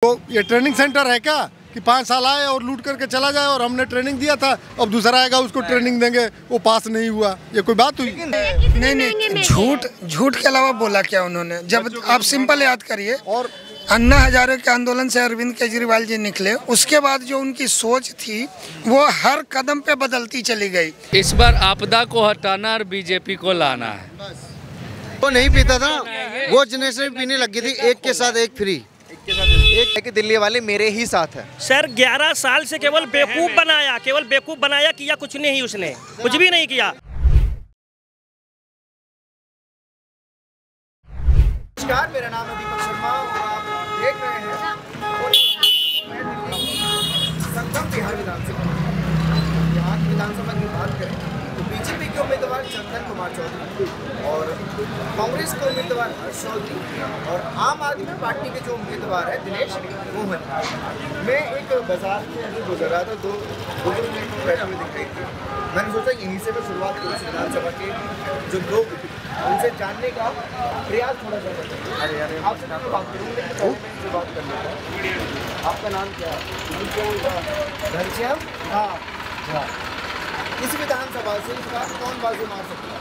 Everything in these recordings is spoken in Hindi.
तो ये ट्रेनिंग सेंटर है क्या कि 5 साल आए और लूट करके चला जाए और हमने ट्रेनिंग दिया था, अब दूसरा आएगा उसको ट्रेनिंग देंगे, वो पास नहीं हुआ, ये कोई बात हुई? नहीं, झूठ के अलावा बोला क्या उन्होंने? जब आप सिंपल याद करिए, और अन्ना हजारे के आंदोलन से अरविंद केजरीवाल जी निकले, उसके बाद जो उनकी सोच थी वो हर कदम पे बदलती चली गई। इस बार आपदा को हटाना और बीजेपी को लाना है। वो नहीं पीता था, वो जनरेशन पीने लगी थी, एक के साथ एक फ्री। एक कि दिल्ली वाले मेरे ही साथ है। सर 11 साल से केवल बेवकूफ बनाया, किया कुछ नहीं, उसने कुछ भी नहीं किया। नमस्कार, मेरा नाम है दीपक शर्मा और आप देख रहे हैं संगम बिहार विधानसभा। यहाँ की विधानसभा की बात करें तो बीजेपी के उम्मीदवार चंदन कुमार चौधरी और कांग्रेस के उम्मीदवार हर्ष चौधरी और आम आदमी पार्टी के जो उम्मीदवार है दिनेश मोहन। मैं एक बाजार से अभी गुजर रहा था, दो बुजुर्ग बैठे हुए दिख रहे थे। मैंने सोचा यहीं से मैं शुरुआत करूँ विधानसभा के जो लोग उनसे जानने का प्रयास थोड़ा सा करते। आपसे मैं बात करूँगा, बात कर लेता हूँ। आपका नाम क्या है? घनश्याम। हाँ, इस विधानसभा से इस बार कौन बाजू मार सकता है?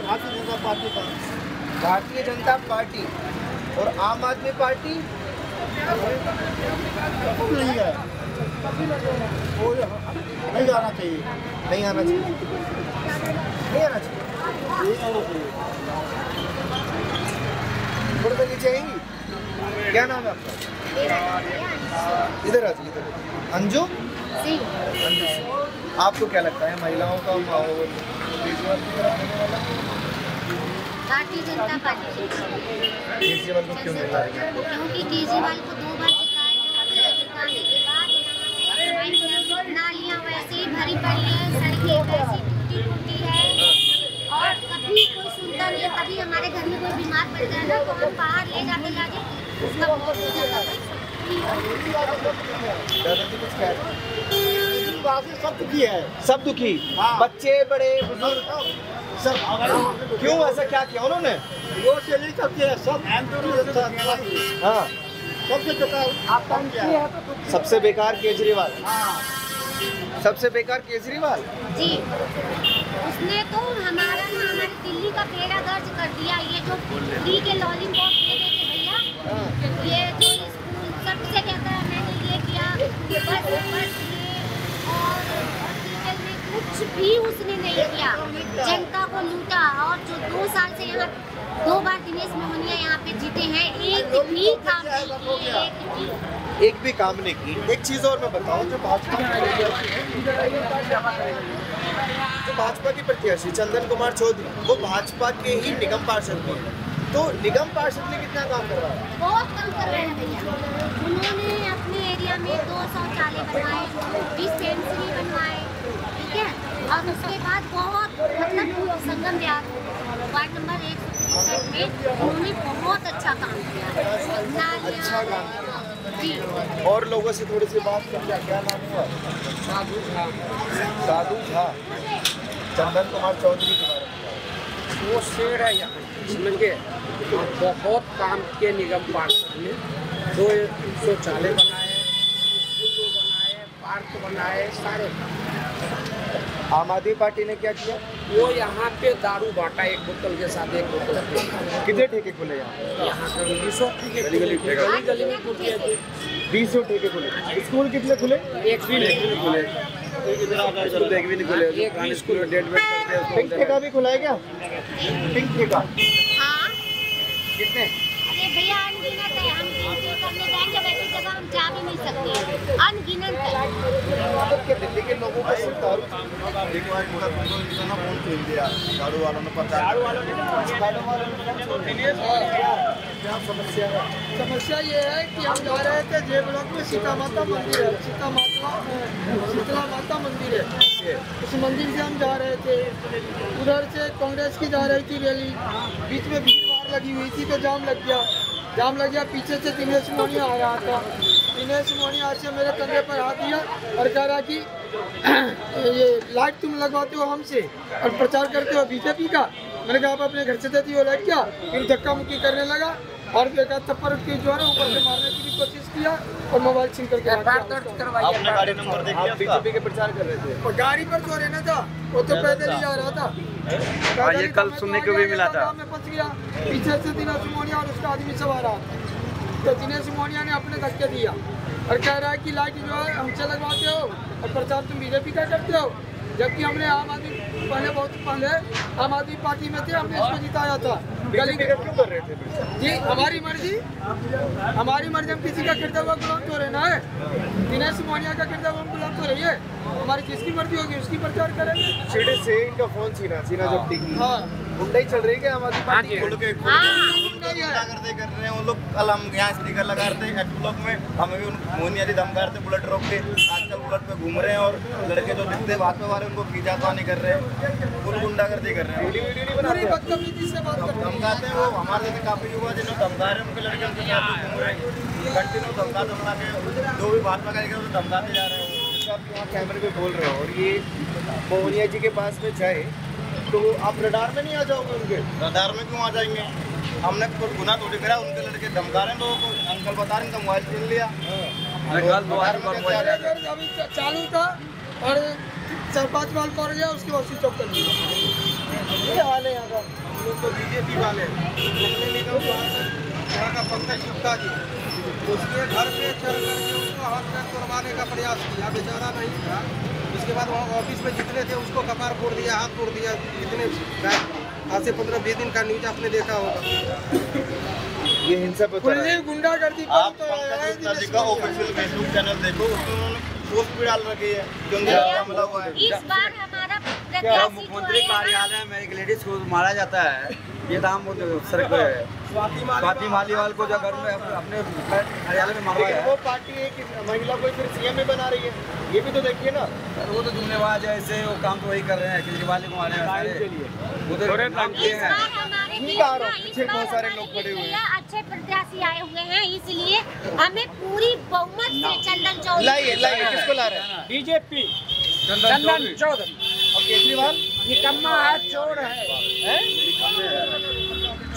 भारतीय जनता पार्टी का। भारतीय जनता पार्टी और आम आदमी पार्टी नहीं है, नहीं आना चाहिए, नहीं आना चाहिए, नहीं आना चाहिए। थोड़ा सा नीचे आएंगी? क्या नाम है आपका? इधर आ जाइए, इधर। अंजू सिंह। आपको क्या लगता है महिलाओं का माहौल भारतीय जनता पार्टी? केजरीवाल को क्यों मिला है? क्योंकि केजरीवाल को 2 बार जिताने के बाद नालियाँ वैसे ही भरी पड़ी है, सड़कें वैसी टूटी है और कभी कोई सुनता नहीं है। कभी हमारे घर में कोई बीमार पड़ जाए ना तो हम बाहर ले जाके उसका बहुत हो जाता है। सब दुखी है, सब दुखी। हाँ। बच्चे बड़े बुजुर्ग सब। क्यों ऐसा क्या किया उन्होंने? वो नहीं करते हैं सब। हाँ, सबसे बेकार केजरीवाल। सबसे बेकार केजरीवाल जी। उसने तो हमारी दिल्ली का बेड़ा गर्ज कर दिया। ये जो फ्री के लॉलीपॉप दे देते भैया, ये जो स्कूल सबसे कहता है मैंने ये किया, बस ये और हॉस्पिटल में कुछ भी उसने नहीं किया, जनता को लूटा। और जो 2 साल से यहाँ 2 बार दिनेश मोहनिया यहाँ पे जीते हैं, एक भी काम नहीं किए, एक भी काम नहीं की। एक चीज और मैं बताऊं, जो भाजपा की प्रत्याशी चंदन कुमार चौधरी वो भाजपा के ही निगम पार्षद भी हैं। तो निगम पार्षद ने कितना काम करवाया? बहुत काम कर रहे हैं भैया। उन्होंने अपने एरिया में 2 शौचालय बनवाए, 20 बनवाए, ठीक है। और उसके बाद बहुत मतलब संगम बिहार वार्ड नंबर 1 में उन्होंने बहुत अच्छा काम किया। अच्छा काम जी। और लोगों से थोड़ी सी बात कर लिया, क्या नाम हुआ? साधु झा। चंदन कुमार चौधरी के बारे में वो शेर है यहाँ, समझे? बहुत काम किए निगम पार्षद ने। 2 शौचालय बनाए, स्कूल बनाए, पार्क बनाए, सारे। आम आदमी पार्टी ने क्या किया? वो यहाँ पे दारू बांटा, 1 बोतल के साथ 1 बोतल। कितने ठेके खुले यहाँ? यहाँ पे 20 ठेके, गली में खुले 20 ठेके खुले। स्कूल कितने खुले? एक भी नहीं खुले। एक भी नहीं खुले। एक भी स्कूल पिंक ठेका भी खुला है क्या? पिंक ठेका हाँ। कितने? अरे भैया अनगिनत है, हम करने जाएंगे वैसी जगह हम जा भी नहीं सकते, अनगिनत है। दिल्ली के लोगों को सिर्फ दारू झाड़ू वालों ने क्या समस्या है? समस्या ये है कि हम जा रहे थे जे ब्लॉक में सीता माता मंदिर है, शीतला माता मंदिर है, उस मंदिर से हम जा रहे थे। उधर से कांग्रेस की जा रही थी रैली, बीच में भीड़ भाड़ लगी हुई थी तो जाम लग गया। पीछे से दिनेश मोहनिया आ रहा था। दिनेश मोहनिया से मेरे कंधे पर हाथ दिया और कह रहा कि ये लाइट तुम लगवाते हो हमसे और प्रचार करते हो बीजेपी का। मैंने कहा आप अपने घर से देती हो लाइट क्या? फिर धक्का मुक्की करने लगा। और देखा थप्पड़ की जो है ऊपर से मारने की भी कोशिश किया और मोबाइल छीन करके आपने गाड़ी नंबर देख लिया, बीजेपी के प्रचार कर रहे थे। और गाड़ी पर जो रहना था वो तो पैदल ही जा रहा था। ये कल सुनने को भी मिला था। मैं फंस गया, पीछे से दिनेश सिमोनिया और उसका आदमी सवार आ तो दिनेश सिमोनिया ने अपने धक्के दिया और कह रहा है कि लाइट जो है हमसे लगवाते हो और प्रचार तुम बीजेपी का करते हो, जबकि हमने आम आदमी बहुत पहले आम आदमी पार्टी में थे, हमने इसको जिताया था। गली क्यों कर रहे थे जी हमारी मर्जी हम किसी का किरदार वो गुलाम तो रहना है। दिनेश सिमोनिया का किरदार वो गुलाम तो रही है, हमारी जिसकी मर्जी होगी उसकी प्रचार करेंगे। सीधे से इनका फोन छीना जब्ती की। हाँ गुंडाई चल रही है क्या हमारी पार्टी हाँ। गुंडागर्दी कर रहे हैं वो लोग। कल हम यहाँ स्पीकर लगा रहे थे एक्ट ब्लॉक में, हमें भी मोनिया जी धमका रहे थे बुलेट रोक के। आजकल बुलेट पे घूम रहे हैं और लड़के जो दिखते भाजपा वाले उनको खींचातानी कर रहे हैं, फुल गुंडागर्दी कर रहे हैं। पूरी बदतमीजी से बात करते हैं। धमकाते हैं वो हमारे जैसे काफी युवा जिन्हें धमका रहे हैं, उनके लड़के उनके साथ घूम रहे हैं कंटिन्यू धमका के, जो भी भाजपा का उसे धमकाते जा रहे हैं। आप यहाँ कैमरे पे बोल रहे हो और ये मोहनिया जी के पास में जाए तो आप रडार में नहीं आ जाओगे उनके? रडार में क्यों आ जाएंगे? हमने कोई गुना थोड़ी करा, उनके लड़के धमका रहे हैं लोगों को। अंकल बता रहे हैं तो मोबाइल छीन लिया। अभी चालू था और 4-5 बार कर लिया, उसके बाद स्विच ऑफ कर दिया। ये हाल है यहाँ का। हम लोग तो बीजेपी वाले यहाँ का पंकज गुप्ता जी, उसके घर पे चल करके उसको हाथ पैर तोड़वाने का प्रयास किया, बेचारा नहीं था। उसके बाद वहाँ ऑफिस में जितने थे उसको कपार फोड़ दिया, हाथ तोड़ दिया। कितने आज से 15-20 दिन का न्यूज आपने देखा होगा। ये हिंसा पे गुंडागर्दी आप पंकज गुप्ता जी का ऑफिशियल फेसबुक चैनल देखो, उसमें उन्होंने पोस्ट भी डाल रखी है जो उनके हमला हुआ है। इस बार हमारा मुख्यमंत्री कार्यालय में एक लेडीज को मारा जाता है, ये दाम स्वाति मालीवाल को जो घर में अपने कार्यालय में मारा है। वो पार्टी एक महिला को फिर सीएम में बना रही है, ये भी तो देखिए ना। वो तो जुमलेबाज है, ऐसे वो काम तो वही कर रहे हैं, केजरीवाल को मारे वो तो काम किए हैं। पीछे बहुत सारे लोग खड़े हुए हैं, अच्छे प्रत्याशी आए हुए हैं, इसलिए हमें पूरी बहुमत से चंदन चौधरी लाइए किसको ला रहे हैं? बीजेपी चंदन चौधरी। और केजरीवाल निकम्मा है, चोर है,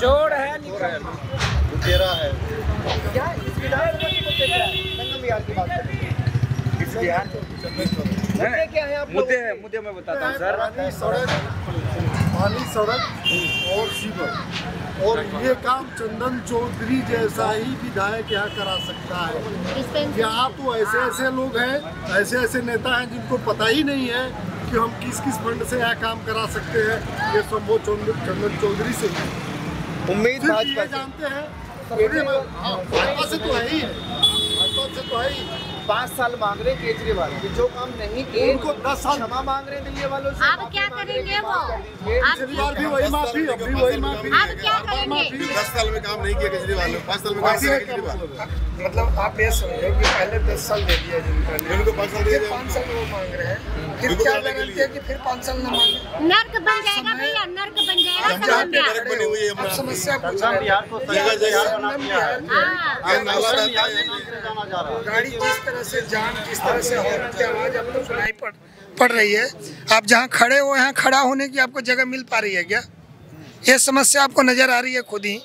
चोर है, निकम्मा तेरा है क्या इस संगम बिहार की बात करें? इस बिहार मुद्दे क्या है आप मुद्दे मैं बताता हूँ सर। पानी, सड़क और सीवर, और ये काम चंदन चौधरी जैसा ही विधायक यहाँ करा सकता है। यहाँ तो ऐसे लोग हैं, ऐसे नेता हैं जिनको पता ही नहीं है कि हम किस फंड से यहाँ काम करा सकते हैं। ये संभव चंदन चौधरी से उम्मीद भाजपा जानते हैं, भाजपा से तो है ही, भाजपा से तो है ही। 5 साल मांग रहे केजरीवाल, जो काम नहीं किए उनको 10 साल क्षमा मांग रहे दिल्ली वालों से। अब क्या करेंगे वो? केजरीवाल भी वही माफी, अब भी वही माफी। अब क्या करेंगे? 10 साल में काम नहीं किया केजरीवाल ने, 5 साल में काम किया केजरीवाल। मतलब आप ये समझे कि पहले 10 साल दे दिया उनको 5 साल दे दिया, 5 साल वो मांग रहे हैं, फिर क्या गारंटी है कि फिर 5 साल न मांगे? नर्क बन जाएगा भैया, नर्क बन जाएगा संगम बिहार। बनी हुई है अब समस्या कुछ संगम बिहार को जगह जगह बना दिया है। हाँ। ये नाला रहता है, जाना जा रहा है। गाड़ी जिस तरह से जाम, जिस तरह से हॉर्न की आवाज अब तो सुनाई पड़ रही है। आप जहाँ खड़े हो यहाँ खड़ा होने की आपको जगह मिल पा रही है क्या? ये समस्या आपको नजर आ रही है खुद ही।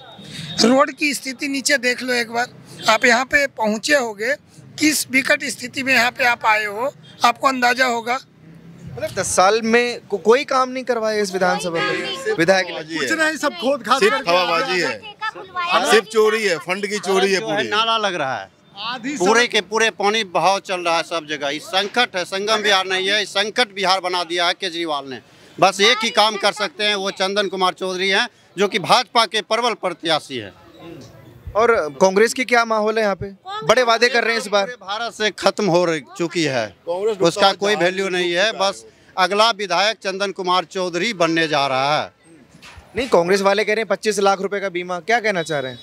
रोड की स्थिति नीचे देख लो एक बार। आप यहाँ पे पहुँचे होगे, किस विकट स्थिति में यहाँ पे आप आए हो, आपको अंदाजा होगा। मतलब 10 साल में कोई काम नहीं करवाया इस विधानसभा में विधायक ने। कुछ नहीं, सब खोद खाद सिर्फ हवाबाजी है, सिर्फ चोरी है, फंड की चोरी है पूरी। नाला लग रहा है, पूरे के पूरे पानी बहाव चल रहा है सब जगह। इस संकट है, संगम बिहार नहीं है, इस संकट बिहार बना दिया है केजरीवाल ने। बस एक ही काम कर सकते हैं, वो चंदन कुमार चौधरी हैं, जो कि भाजपा के प्रबल प्रत्याशी है। और कांग्रेस की क्या माहौल है यहाँ पे? बड़े वादे कर रहे हैं इस बार। भारत से खत्म हो चुकी है, उसका कोई वैल्यू नहीं है। बस अगला विधायक चंदन कुमार चौधरी बनने जा रहा है। नहीं, कांग्रेस वाले कह रहे हैं 25 लाख रुपए का बीमा, क्या कहना चाह रहे हैं?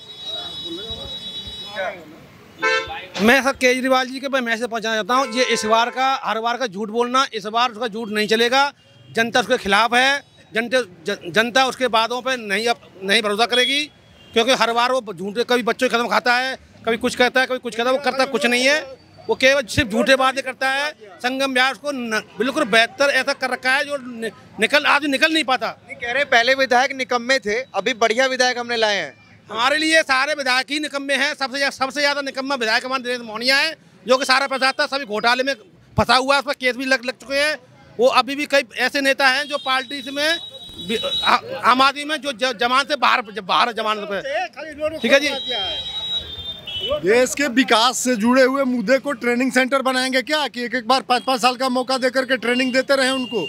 मैं सर केजरीवाल जी के मैं मैसेज पहुंचाना चाहता हूं, ये इस बार का हर बार का झूठ बोलना, इस बार उसका झूठ नहीं चलेगा। जनता उसके खिलाफ है, जनता उसके बातों पे नहीं भरोसा करेगी, क्योंकि हर बार वो झूठे, कभी बच्चों की कदम खाता है, कभी कुछ कहता है, कभी कुछ कहता है, वो करता कुछ नहीं है, वो केवल सिर्फ झूठे बातें करता है। संगम बिहार को बिल्कुल बेहतर ऐसा कर रखा है जो आदमी निकल नहीं पाता। नहीं कह रहे पहले विधायक निकम्मे थे, अभी बढ़िया विधायक हमने लाए हैं। हमारे लिए सारे विधायक ही निकम्मे हैं। सबसे ज्यादा निकम्मा विधायक हमारे दिनेश मोहनिया है, जो कि सारा पैसा आता है सभी घोटाले में फंसा हुआ है, उस पर केस भी लग चुके हैं। वो अभी भी कई ऐसे नेता हैं जो पार्टी में आम आदमी में जो जमानत से बाहर जमानत पे। ठीक है जी। देश के विकास से जुड़े हुए मुद्दे को ट्रेनिंग सेंटर बनाएंगे क्या, कि एक बार 5-5 साल का मौका देकर के ट्रेनिंग देते रहे उनको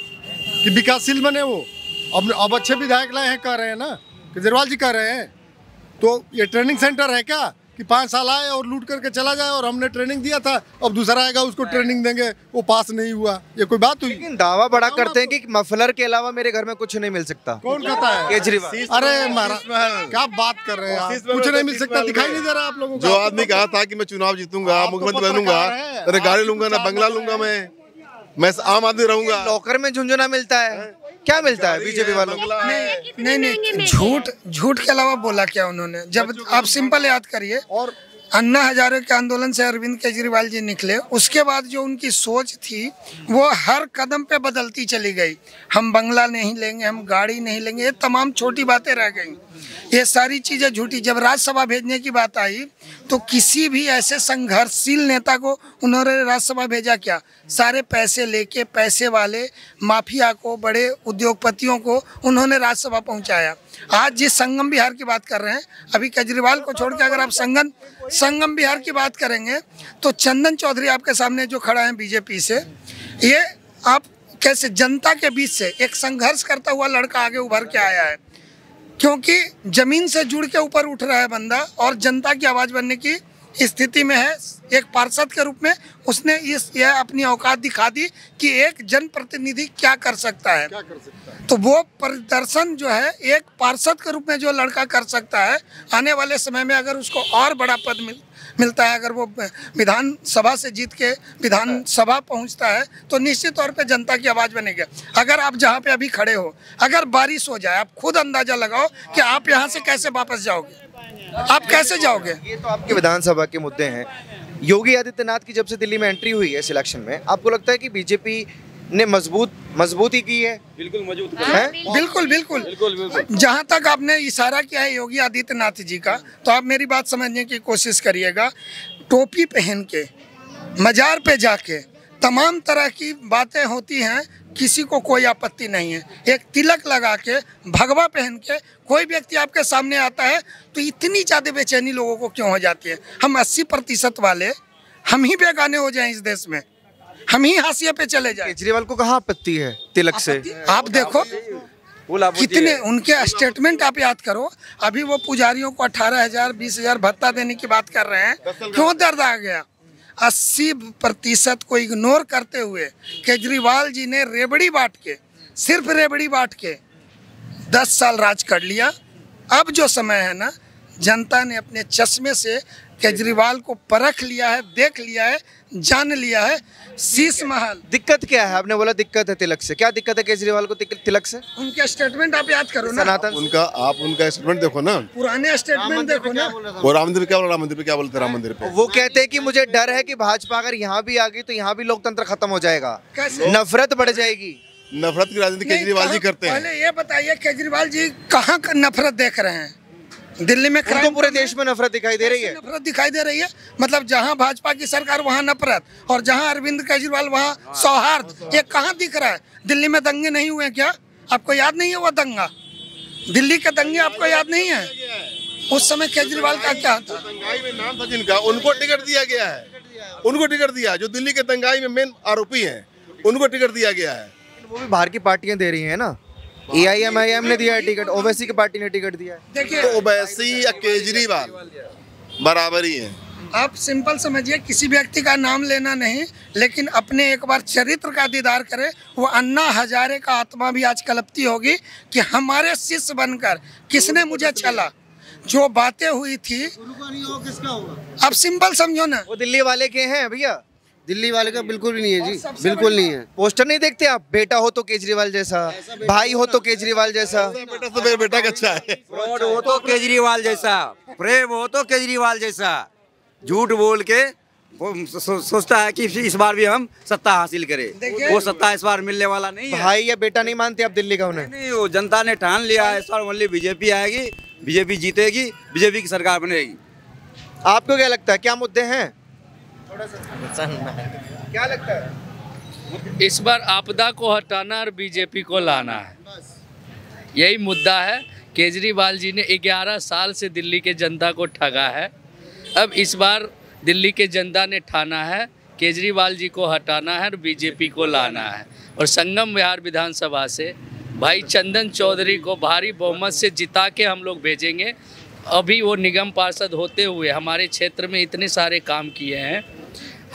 कि विकासशील बने वो। अब अच्छे विधायक लाए हैं, कह रहे हैं ना, केजरीवाल जी कह रहे हैं। तो ये ट्रेनिंग सेंटर है क्या कि 5 साल आए और लूट करके चला जाए, और हमने ट्रेनिंग दिया था अब दूसरा आएगा उसको ट्रेनिंग देंगे, वो पास नहीं हुआ, ये कोई बात हुई? लेकिन दावा बड़ा करते हैं कि मफलर के अलावा मेरे घर में कुछ नहीं मिल सकता। कौन कहता है? केजरीवाल। अरे महाराज क्या बात कर रहे हैं आप? कुछ नहीं मिल सकता, दिखाई नहीं दे रहा आप लोगों को। जो आदमी कहा था कि मैं चुनाव जीतूंगा, मुख्यमंत्री बनूंगा, अरे गाड़ी लूंगा ना बंगला लूंगा, मैं आम आदमी रहूंगा। लॉकर में झुंझुना मिलता है, क्या मिलता है बीजेपी वालों को? नहीं, झूठ के अलावा बोला क्या उन्होंने? जब आप सिंपल याद करिए, और अन्ना हजारे के आंदोलन से अरविंद केजरीवाल जी निकले, उसके बाद जो उनकी सोच थी वो हर कदम पे बदलती चली गई। हम बंगला नहीं लेंगे, हम गाड़ी नहीं लेंगे, ये तमाम छोटी बातें रह गई। ये सारी चीज़ें झूठी। जब राज्यसभा भेजने की बात आई तो किसी भी ऐसे संघर्षशील नेता को उन्होंने राज्यसभा भेजा क्या? सारे पैसे लेके पैसे वाले माफिया को, बड़े उद्योगपतियों को उन्होंने राज्यसभा पहुंचाया। आज जिस संगम बिहार की बात कर रहे हैं, अभी केजरीवाल को छोड़ के अगर आप संगम बिहार की बात करेंगे तो चंदन चौधरी आपके सामने जो खड़ा है बीजेपी से, ये आप कैसे जनता के बीच से एक संघर्ष करता हुआ लड़का आगे उभर के आया है, क्योंकि जमीन से जुड़ के ऊपर उठ रहा है बंदा और जनता की आवाज़ बनने की स्थिति में है। एक पार्षद के रूप में उसने यह अपनी औकात दिखा दी कि एक जनप्रतिनिधि क्या कर सकता है। तो वो प्रदर्शन जो है एक पार्षद के रूप में जो लड़का कर सकता है, आने वाले समय में अगर उसको और बड़ा पद मिलता है, अगर वो विधानसभा से जीत के विधानसभा पहुंचता है, तो निश्चित तौर पे जनता की आवाज़ बनेगी। अगर आप जहां पे अभी खड़े हो, अगर बारिश हो जाए, आप खुद अंदाजा लगाओ कि आप यहां से कैसे वापस जाओगे, आप कैसे जाओगे? ये तो आपके विधानसभा के मुद्दे हैं। योगी आदित्यनाथ की जब से दिल्ली में एंट्री हुई है इस इलेक्शन में, आपको लगता है कि बीजेपी ने मजबूती की है? बिल्कुल मजबूत है। बिल्कुल। जहाँ तक आपने इशारा किया है योगी आदित्यनाथ जी का, तो आप मेरी बात समझने की कोशिश करिएगा। टोपी पहन के मजार पे जाके तमाम तरह की बातें होती हैं, किसी को कोई आपत्ति नहीं है। एक तिलक लगा के, भगवा पहन के कोई व्यक्ति आपके सामने आता है तो इतनी ज़्यादा बेचैनी लोगों को क्यों हो जाती है? हम 80% वाले हम ही बेगाने हो जाएं इस देश में, हम ही हाशिए पे चले जाएं। केजरीवाल को कहाँ आपत्ति है तिलक से? आप देखो कितने उनके स्टेटमेंट आप याद करो। अभी वो पुजारियों को 18,000 20,000 भत्ता देने की बात कर रहे हैं, क्यों दर्द आ गया? 80% को इग्नोर करते हुए केजरीवाल जी ने रेबड़ी बांट के, सिर्फ रेबड़ी बांट के 10 साल राज कर लिया। अब जो समय है ना, जनता ने अपने चश्मे से केजरीवाल को परख लिया है, देख लिया है, जान लिया है। शीश महल। दिक्कत क्या है? आपने बोला दिक्कत है तिलक से, क्या दिक्कत है केजरीवाल को तिलक से? उनके स्टेटमेंट आप याद करो ना, उनका स्टेटमेंट देखो ना, पुराने स्टेटमेंट देखो ना। वो राम मंदिर पे क्या बोला? राम मंदिर पे क्या बोलते? राम मंदिर पे वो कहते हैं कि मुझे डर है कि भाजपा अगर यहाँ भी आ गई तो यहाँ भी लोकतंत्र खत्म हो जाएगा, नफरत बढ़ जाएगी। नफरत की राजनीति केजरीवाल जी करते हैं। पहले ये बताइए केजरीवाल जी कहाँ नफरत देख रहे हैं? दिल्ली में तो पूरे देश में नफरत दिखाई दे रही है। नफरत दिखाई दे रही है, मतलब जहां भाजपा की सरकार वहां नफरत, और जहां अरविंद केजरीवाल वहां सौहार्द। ये कहां दिख रहा है? दिल्ली में दंगे नहीं हुए क्या? आपको याद नहीं है वो दंगा? दिल्ली के दंगे आपको याद नहीं है? उस समय केजरीवाल का क्या था? दंगाई में नाम था जिनका, उनको टिकट दिया गया है। उनको टिकट दिया, जो दिल्ली के दंगाई में मेन आरोपी है, उनको टिकट दिया गया है। वो भी बाहर की पार्टियां दे रही है ना। AIM ने दिया है टिकट, ओवैसी की पार्टी ने टिकट दिया है। देखिए तो ओवैसी या केजरीवाल बराबर ही है। आप सिंपल समझिए, किसी व्यक्ति का नाम लेना नहीं, लेकिन अपने एक बार चरित्र का दीदार करें। वो अन्ना हजारे का आत्मा भी आज कलपती होगी कि हमारे शिष्य बनकर किसने मुझे छला। जो बातें हुई थी, किसका होगा? आप सिंपल समझो ना। वो दिल्ली वाले के हैं भैया। दिल्ली वाले का बिल्कुल भी नहीं है जी, बिल्कुल नहीं है। पोस्टर नहीं देखते आप? बेटा हो तो केजरीवाल जैसा, भाई हो तो केजरीवाल जैसा। बेटा तो मेरे बेटा का अच्छा है। फ्रॉड हो तो केजरीवाल जैसा, प्रेम हो तो केजरीवाल जैसा। झूठ बोल के वो सोचता है कि इस बार भी हम सत्ता हासिल करें। वो सत्ता इस बार मिलने वाला नहीं है। भाई या बेटा नहीं मानते आप दिल्ली का उन्हें? नहीं, वो जनता ने ठान लिया है इस बार ओनली बीजेपी आएगी। बीजेपी जीतेगी, बीजेपी की सरकार बनेगी। आपको क्या लगता है, क्या मुद्दे हैं? क्या लगता है? इस बार आपदा को हटाना और बीजेपी को लाना है, यही मुद्दा है। केजरीवाल जी ने 11 साल से दिल्ली के जनता को ठगा है। अब इस बार दिल्ली के जनता ने ठाना है केजरीवाल जी को हटाना है और बीजेपी को लाना है। और संगम विहार विधानसभा से भाई चंदन चौधरी को भारी बहुमत से जिता के हम लोग भेजेंगे। अभी वो निगम पार्षद होते हुए हमारे क्षेत्र में इतने सारे काम किए हैं,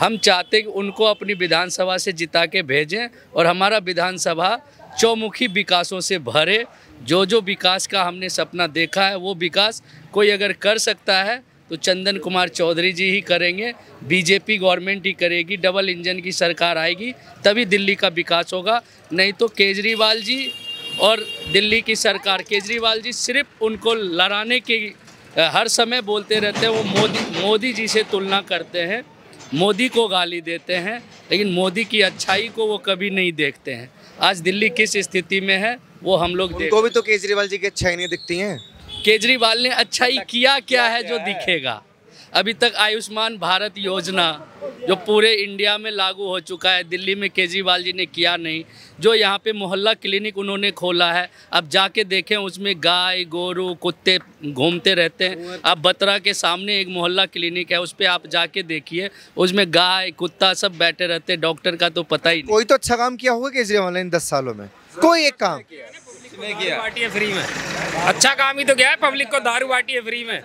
हम चाहते कि उनको अपनी विधानसभा से जिता के भेजें और हमारा विधानसभा चौमुखी विकासों से भरे। जो जो विकास का हमने सपना देखा है वो विकास कोई अगर कर सकता है तो चंदन कुमार चौधरी जी ही करेंगे, बीजेपी गवर्नमेंट ही करेगी, डबल इंजन की सरकार आएगी तभी दिल्ली का विकास होगा। नहीं तो केजरीवाल जी और दिल्ली की सरकार, केजरीवाल जी सिर्फ उनको लड़ाने की हर समय बोलते रहते हैं। वो मोदी जी से तुलना करते हैं, मोदी को गाली देते हैं, लेकिन मोदी की अच्छाई को वो कभी नहीं देखते हैं। आज दिल्ली किस स्थिति में है वो हम लोग उनको भी तो केजरीवाल जी की अच्छाई नहीं दिखती हैं। केजरीवाल ने अच्छाई किया क्या है जो दिखेगा। अभी तक आयुष्मान भारत योजना जो पूरे इंडिया में लागू हो चुका है, दिल्ली में केजरीवाल जी ने किया नहीं। जो यहाँ पे मोहल्ला क्लिनिक उन्होंने खोला है, अब जाके देखें उसमें गाय गोरू कुत्ते घूमते रहते हैं। अब बत्रा के सामने एक मोहल्ला क्लिनिक है, उस पर आप जाके देखिए, उसमें गाय कुत्ता सब बैठे रहते हैं, डॉक्टर का तो पता ही नहीं। कोई तो अच्छा काम किया होगा केजरीवाल ने इन 10 सालों में, कोई एक काम बाटी है फ्री में। अच्छा काम ही तो किया है, पब्लिक को दारू बाटी है फ्री में,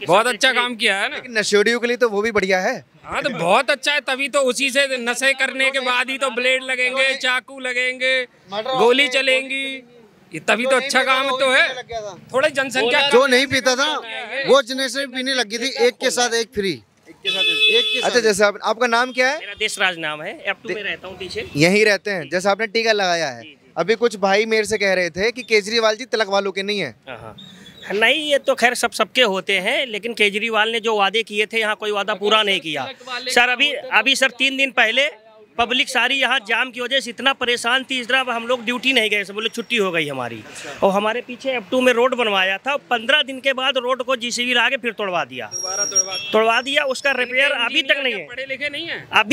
बहुत अच्छा काम किया है ना। नशेड़ियों के लिए तो वो भी बढ़िया है। हाँ तो बहुत अच्छा है, तभी तो उसी से नशे करने के बाद ही तो ब्लेड लगेंगे, चाकू लगेंगे, गोली चलेंगी, तभी तो अच्छा काम तो है। थोड़ी जनसंख्या जो नहीं पीता था वो जनरेशन पीने लगी थी, एक के साथ एक फ्री। अच्छा, जैसे आपका नाम क्या है? मेरा देशराज नाम है, F2 में रहता हूँ पीछे। यहीं रहते हैं। जैसे आपने टीका लगाया है, अभी कुछ भाई मेरे से कह रहे थे कि केजरीवाल जी तिलक वालों के नहीं है। नहीं, ये तो खैर सबके होते हैं, लेकिन केजरीवाल ने जो वादे किए थे यहाँ कोई वादा पूरा नहीं किया सर। अभी सर 3 दिन पहले पब्लिक सारी यहाँ जाम की वजह से इतना परेशान थी, इस तरह हम लोग ड्यूटी नहीं गए, बोले छुट्टी हो गई हमारी। और हमारे पीछे F2 में रोड बनवाया था, 15 दिन के बाद रोड को JCB ला के फिर तोड़वा दिया। उसका रिपेयर अभी तक नहीं है। पढ़े लिखे नहीं है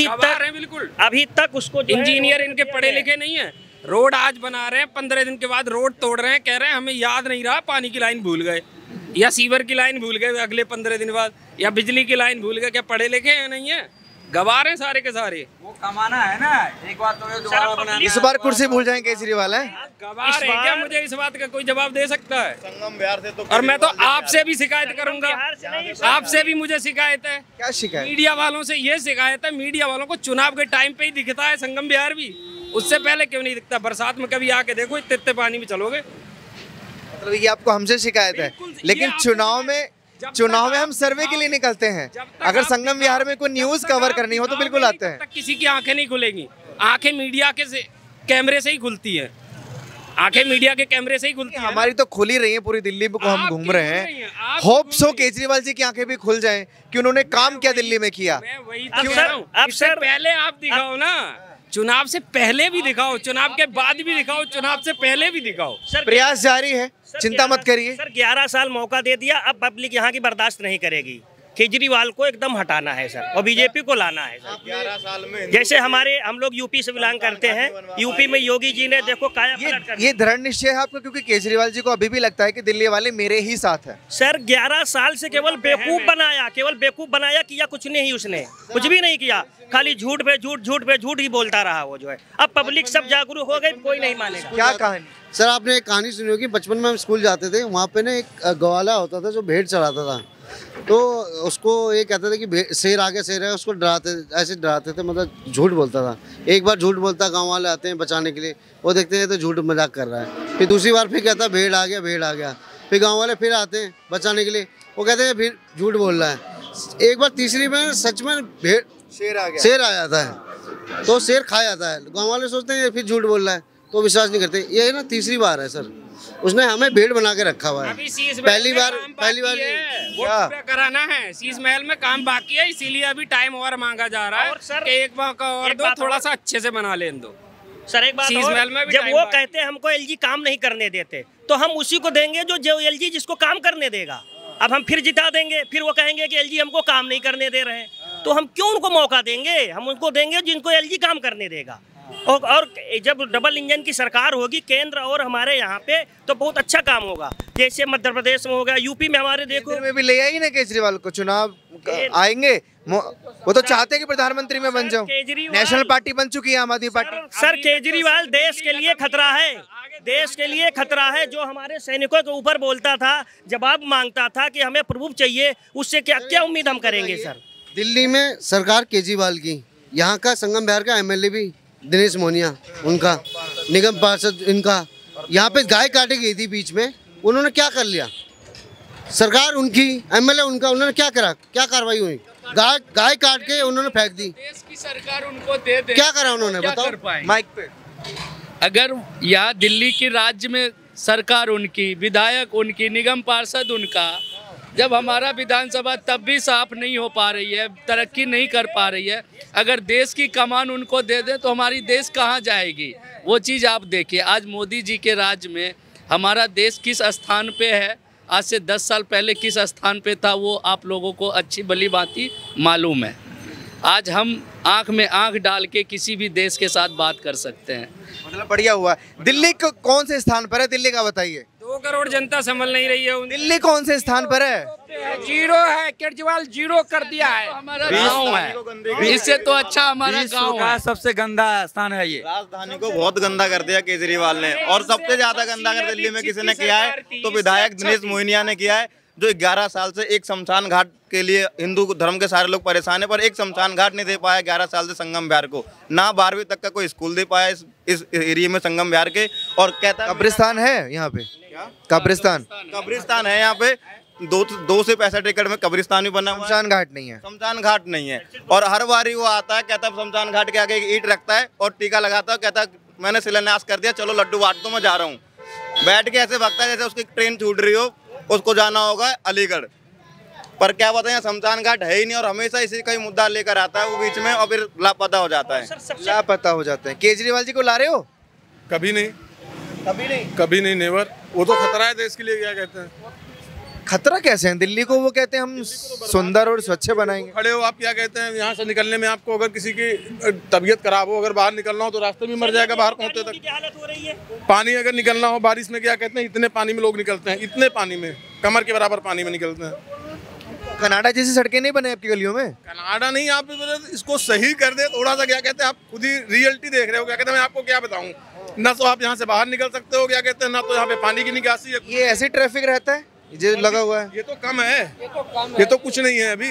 बिल्कुल, अभी तक उसको इंजीनियर इनके पढ़े लिखे नहीं है। रोड आज बना रहे हैं, 15 दिन के बाद रोड तोड़ रहे हैं, कह रहे हैं हमें याद नहीं रहा, पानी की लाइन भूल गए या सीवर की लाइन भूल गए अगले 15 दिन बाद, या बिजली की लाइन भूल गए। क्या पढ़े लिखे हैं? नहीं है, गवा रहे हैं सारे के सारे। वो कमाना है ना, एक बार तो दोबारा बनाना। इस बार कुर्सी भूल जाएंगे केजरीवाल है। गवा रहे हैं क्या? मुझे इस बात का कोई जवाब दे सकता है? संगम बिहार से तो, और मैं तो आपसे भी शिकायत करूंगा, आपसे भी मुझे शिकायत है। क्या शिकायत? मीडिया वालों से ये शिकायत है, मीडिया वालों को चुनाव के टाइम पे ही दिखता है संगम बिहार भी, उससे पहले क्यों नहीं दिखता? बरसात में कभी आके देखो, इतने पानी में चलोगे। मतलब ये आपको हमसे शिकायत है, लेकिन चुनाव में हम सर्वे के लिए निकलते हैं। अगर संगम विहार में कोई न्यूज़ कवर करनी हो तो बिल्कुल आते हैं। किसी की आंखें नहीं खुलेंगी, आंखें मीडिया के कैमरे से ही खुलती हैं, आंखें मीडिया के कैमरे से ही खुलती हैं। हमारी तो खुल ही रही है, पूरी दिल्ली को हम घूम रहे हैं। होप सो केजरीवाल जी की आंखें भी खुल जाएं कि उन्होंने काम क्या दिल्ली में किया। वही अब पहले आप दिखाओ ना, चुनाव से पहले भी दिखाओ, चुनाव के बाद भी दिखाओ, चुनाव से पहले भी दिखाओ। प्रयास जारी है, चिंता मत करिए सर। 11 साल मौका दे दिया, अब पब्लिक यहाँ की बर्दाश्त नहीं करेगी। केजरीवाल को एकदम हटाना है सर, और बीजेपी को लाना है सर। 11 साल में जैसे हम लोग यूपी से बिलोंग करते हैं, यूपी में योगी जी ने देखो काया पलट कर ये दृढ़ निश्चय है आपको, क्योंकि केजरीवाल जी को अभी भी लगता है कि दिल्ली वाले मेरे ही साथ है। सर 11 साल से केवल बेवकूफ बनाया, किया कुछ नहीं, उसने कुछ भी नहीं किया, खाली झूठ पे झूठ ही बोलता रहा वो जो है। अब पब्लिक सब जागरूक हो गई, कोई नहीं मानेगा। क्या कहानी? सर आपने एक कहानी सुनी होगी, बचपन में हम स्कूल जाते थे, वहाँ पे ना एक गवाला होता था जो भेड़ चढ़ाता था। तो उसको ये कहते थे कि शेर आ गया, शेर है, उसको ऐसे डराते थे, मतलब झूठ बोलता था। एक बार झूठ बोलता, गांव वाले आते हैं बचाने के लिए, वो देखते हैं तो झूठ मजाक कर रहा है। फिर दूसरी बार फिर कहता भेड़ आ गया, फिर गांव वाले फिर आते हैं बचाने के लिए, वो कहते हैं फिर झूठ बोल रहा है। एक बार तीसरी बार सच में शेर आ जाता है, तो शेर खा जाता है। गाँव वाले सोचते हैं फिर झूठ बोल रहा है, तो विश्वास नहीं करते। ये ना तीसरी बार है सर, उसने हमें भेड़ बना के रखा हुआ है। पहली बार वो पूरा कराना है, शीश महल में काम बाकी है, इसीलिए अभी टाइम और मांगा जा रहा है। एक मौका और दो, थोड़ा सा अच्छे से बना लें दो। सर एक बात शीश और, महल में भी जब टाइम वो बात। कहते हैं हमको एलजी काम नहीं करने देते, तो हम उसी को देंगे जो एलजी जिसको काम करने देगा। अब हम फिर जिता देंगे, फिर वो कहेंगे कि एलजी हमको काम नहीं करने दे रहे हैं, तो हम क्यों उनको मौका देंगे? हम उनको देंगे जिनको एलजी काम करने देगा। और जब डबल इंजन की सरकार होगी केंद्र और हमारे यहाँ पे, तो बहुत अच्छा काम होगा। जैसे मध्य प्रदेश में हो गया, यूपी में हमारे देखो में भी ले आई ना केजरीवाल को, चुनाव आएंगे वो तो चाहते हैं कि प्रधानमंत्री में बन जाऊं। नेशनल पार्टी बन चुकी है आम आदमी पार्टी। सर केजरीवाल देश के लिए खतरा है, देश के लिए खतरा है। जो हमारे सैनिकों के ऊपर बोलता था, जवाब मांगता था कि हमें प्रूफ चाहिए, उससे क्या क्या उम्मीद हम करेंगे? सर दिल्ली में सरकार केजरीवाल की, यहाँ का संगम बिहार का एमएलए भी दिनेश मोनिया, उनका निगम पार्षद, इनका यहाँ पे गाय काटी गई थी बीच में, उन्होंने क्या कर लिया? सरकार उनकी, एमएलए उनका, उन्होंने क्या करा? क्या कार्रवाई हुई? गाय काट के उन्होंने फेंक दी। देश की सरकार उनको दे दे, क्या करा उन्होंने? क्या बताओ कर पाएंगे? माइक पे। अगर यहाँ दिल्ली की राज्य में सरकार उनकी, विधायक उनकी, निगम पार्षद उनका, जब हमारा विधानसभा तब भी साफ नहीं हो पा रही है, तरक्की नहीं कर पा रही है, अगर देश की कमान उनको दे दे तो हमारी देश कहाँ जाएगी? वो चीज़ आप देखिए, आज मोदी जी के राज्य में हमारा देश किस स्थान पे है, आज से 10 साल पहले किस स्थान पे था, वो आप लोगों को अच्छी भली भांति मालूम है। आज हम आंख में आंख डाल के किसी भी देश के साथ बात कर सकते हैं। मतलब बढ़िया हुआ। दिल्ली कौन से स्थान पर है? दिल्ली का बताइए। 2 करोड़ जनता संभल नहीं रही है। दिल्ली कौन से स्थान पर है? जीरो है, केजरीवाल जीरो कर दिया है। हमारा गाँव है, इससे तो अच्छा हमारा गाँव है। सबसे गंदा स्थान है ये। राजधानी को बहुत गंदा कर दिया केजरीवाल ने, और सबसे ज्यादा गंदा अगर दिल्ली में किसी ने किया है तो विधायक दिनेश मोहनिया ने किया है, जो 11 साल से एक शमशान घाट के लिए हिंदू धर्म के सारे लोग परेशान है, पर एक शमशान घाट नहीं दे पाया 11 साल से संगम बिहार को, ना 12वीं तक का कोई स्कूल दे पाया इस एरिया में संगम बिहार के। और कहता है कब्रिस्तान है यहाँ पे, कब्रिस्तान है यहाँ पे, 2 से 65 एकड़ में कब्रिस्तान भी बना हुआ है, शमशान घाट नहीं है। शमशान घाट नहीं है। और हर बारी वो आता है, कहता है शमशान घाट के आगे एक ईंट रखता है और टीका लगाता है, कहता है मैंने शिलान्यास कर दिया, चलो लड्डू बांट दो, मैं जा रहा हूँ। बैठ के ऐसे भागता है जैसे उसकी ट्रेन छूट रही हो, उसको जाना होगा अलीगढ़। पर क्या बताएं, शमशान घाट है ही नहीं, और हमेशा इसी का ही मुद्दा लेकर आता है वो बीच में, और फिर लापता हो जाता है। लापता हो जाते हैं। केजरीवाल जी को ला रहे हो? कभी नहीं, कभी नहीं, नेवर। वो तो खतरा है देश के लिए। क्या कहते हैं खतरा कैसे है दिल्ली को? वो कहते हैं हम सुंदर और स्वच्छ बनाएंगे। खड़े हो आप, क्या कहते हैं, यहाँ से निकलने में आपको अगर किसी की तबीयत खराब हो, अगर बाहर निकलना हो तो रास्ते में मर जाएगा बाहर पहुँचते तक। पानी अगर निकलना हो बारिश में, क्या कहते हैं, इतने पानी में लोग निकलते हैं, इतने पानी में, कमर के बराबर पानी में निकलते हैं। कनाडा जैसी सड़कें नहीं बने आपकी गलियों में? कनाडा नहीं, आप इसको सही कर दे थोड़ा सा। क्या कहते हैं, आप खुद ही रियलिटी देख रहे हो। क्या कहते हैं, मैं आपको क्या बताऊँ, ना तो आप यहाँ से बाहर निकल सकते हो, क्या कहते हैं, ना तो यहाँ पे पानी की निकासी है। ये ऐसे ट्रैफिक रहता है जो लगा हुआ है? ये तो कम है, ये तो कुछ नहीं है। अभी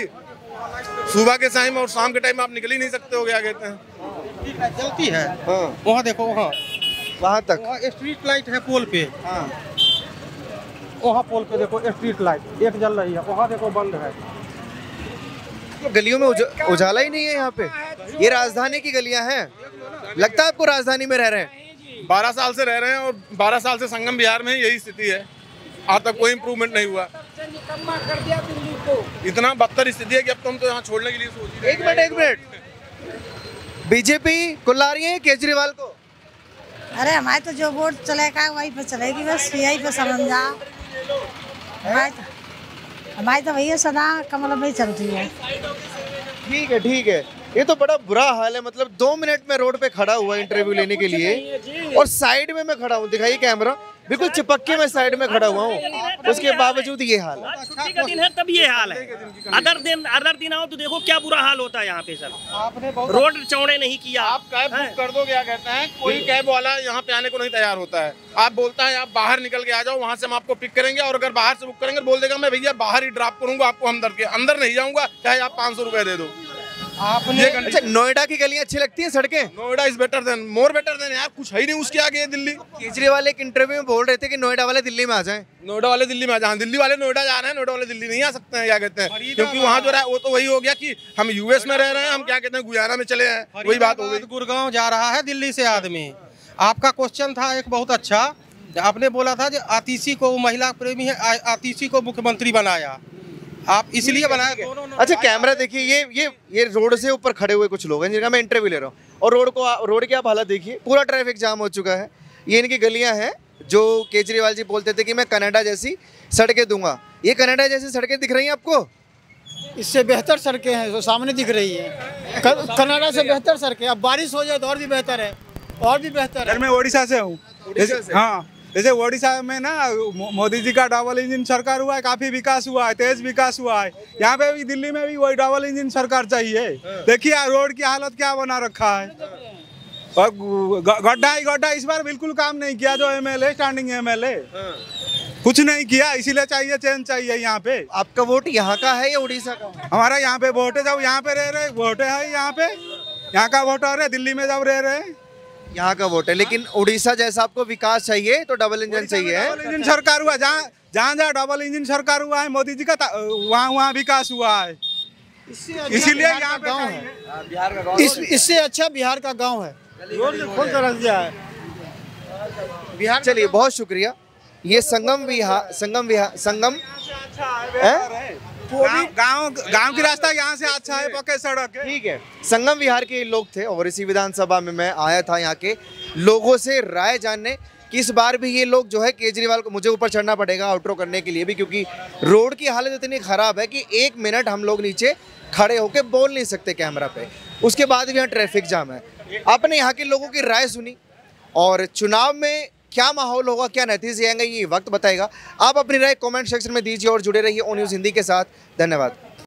सुबह के टाइम और शाम के टाइम आप निकल ही नहीं सकते हो। क्या कहते हैं, चलती है वहाँ, देखो वहाँ तक स्ट्रीट लाइट है पोल पे। वहाँ पोल पे देखो स्ट्रीट लाइट एक जल रही है, वहाँ देखो बंद है। तो गलियों में उजाला ही नहीं है यहाँ पे। ये राजधानी की गलियाँ हैं, लगता है आपको राजधानी में रह रहे हैं? 12 साल से रह रहे हैं, और 12 साल से संगम बिहार में यही स्थिति है। आज तक कोई इम्प्रूवमेंट नहीं हुआ। इतना बदतर स्थिति है कि अब तो हम तो यहाँ छोड़ने के लिए सोच रहे हैं। एक मिनट, बीजेपी को ला रही है केजरीवाल को? अरे हमारे तो जो वोट चलेगा वही पे चलेगी, बस यही पे समझ जा। हमारी तो भैया सदा कमल भाई चलती है। ठीक है। ये तो बड़ा बुरा हाल है। मतलब 2 मिनट में रोड पे खड़ा हुआ इंटरव्यू लेने के लिए, और साइड में मैं खड़ा हूँ, दिखाइए कैमरा, बिल्कुल चिपक के मैं साइड में खड़ा हुआ हूँ, उसके बावजूद ये हाल है। छुट्टी का दिन है तब ये हाल है। अदर दिन आओ तो देखो क्या बुरा हाल होता है यहाँ पे। सर आपने रोड चौड़े नहीं किया। आप कैब बुक कर दो, क्या कहते हैं, कोई कैब वाला यहाँ पे आने को नहीं तैयार होता है। आप बोलता है आप बाहर निकल के आ जाओ, वहाँ से हम आपको पिक करेंगे, और अगर बाहर से बुक करेंगे बोल देगा मैं भैया बाहर ही ड्रॉप करूंगा आपको, अंदर नहीं जाऊंगा, चाहे आप 500 रुपए दे दो। आपने अच्छा, नोएडा की गलियां अच्छी लगती हैं सड़कें? Noida is better than, more better than. यार कुछ है ही नहीं उसके आगे है दिल्ली। केजरीवाल एक इंटरव्यू में बोल रहे थे कि नोएडा वाले दिल्ली में आ जाएं। नोएडा वाले दिल्ली में आ जाएं। दिल्ली वाले नोएडा जा रहे हैं, नोएडा वाले दिल्ली नहीं आ सकते हैं। क्या कहते हैं, क्योंकि वहाँ जो है वो तो वही हो गया कि हम यूएस में रह रहे हैं, हम क्या कहते हैं गुयाना में चले हैं, वही बात हो गई। गुड़गांव जा रहा है दिल्ली से आदमी। आपका क्वेश्चन था एक बहुत अच्छा, आपने बोला था कि आतिशी को, महिला प्रेमी है, आतिशी को मुख्यमंत्री बनाया। आप इसलिए बनाया। अच्छा कैमरा देखिए, ये रोड से ऊपर खड़े हुए कुछ लोग हैं जिनका मैं इंटरव्यू ले रहा हूँ, और रोड की आप हालत देखिए, पूरा ट्रैफिक जाम हो चुका है। ये इनकी गलियां हैं जो केजरीवाल जी बोलते थे कि मैं कनाडा जैसी सड़कें दूंगा। ये कनाडा जैसी सड़कें दिख रही हैं आपको? इससे बेहतर सड़कें हैं जो सामने दिख रही है, कनाडा से बेहतर सड़कें। अब बारिश हो जाए तो और भी बेहतर है, और भी बेहतर है। मैं ओडिशा से हूँ। हाँ, जैसे ओडिशा में ना मोदी जी का डबल इंजन सरकार हुआ है, काफी विकास हुआ है, तेज विकास हुआ है। यहाँ पे भी दिल्ली में भी वही डबल इंजन सरकार चाहिए। देखिए रोड की हालत क्या बना रखा है, गड्ढा ही गड्ढा। इस बार बिल्कुल काम नहीं किया जो एमएलए, स्टैंडिंग एमएलए कुछ नहीं किया, इसीलिए चाहिए चेंज चाहिए यहाँ पे। आपका वोट यहाँ का है या उड़ीसा का? हमारा यहाँ पे वोट है, जब यहाँ पे रह रहे वोट है, यहाँ पे यहाँ का वोटर है। दिल्ली में जब रह रहे हैं यहाँ का वोट है, लेकिन उड़ीसा जैसा आपको विकास चाहिए तो डबल इंजन चाहिए। डबल इंजन सरकार हुआ, जहाँ डबल इंजन सरकार हुआ है मोदी जी का, वहाँ विकास हुआ है। इसीलिए यहाँ पे गाँव है, इससे अच्छा बिहार का गाँव है, खोल कर रख दिया है बिहार। चलिए बहुत शुक्रिया। ये संगम गांव की रास्ता यहाँ से अच्छा है, पक्के सड़क है। ठीक है, संगम विहार के लोग थे और इसी विधानसभा में मैं आया था यहाँ के लोगों से राय जानने कि इस बार भी ये लोग जो है केजरीवाल को, मुझे ऊपर चढ़ना पड़ेगा आउटरो करने के लिए भी, क्योंकि रोड की हालत इतनी खराब है कि 1 मिनट हम लोग नीचे खड़े होके बोल नहीं सकते कैमरा पे, उसके बाद भी यहाँ ट्रैफिक जाम है। आपने यहाँ के लोगों की राय सुनी और चुनाव में क्या माहौल होगा, क्या नतीजे आएंगे, ये वक्त बताएगा। आप अपनी राय कमेंट सेक्शन में दीजिए और जुड़े रहिए ओ न्यूज़ हिंदी के साथ। धन्यवाद।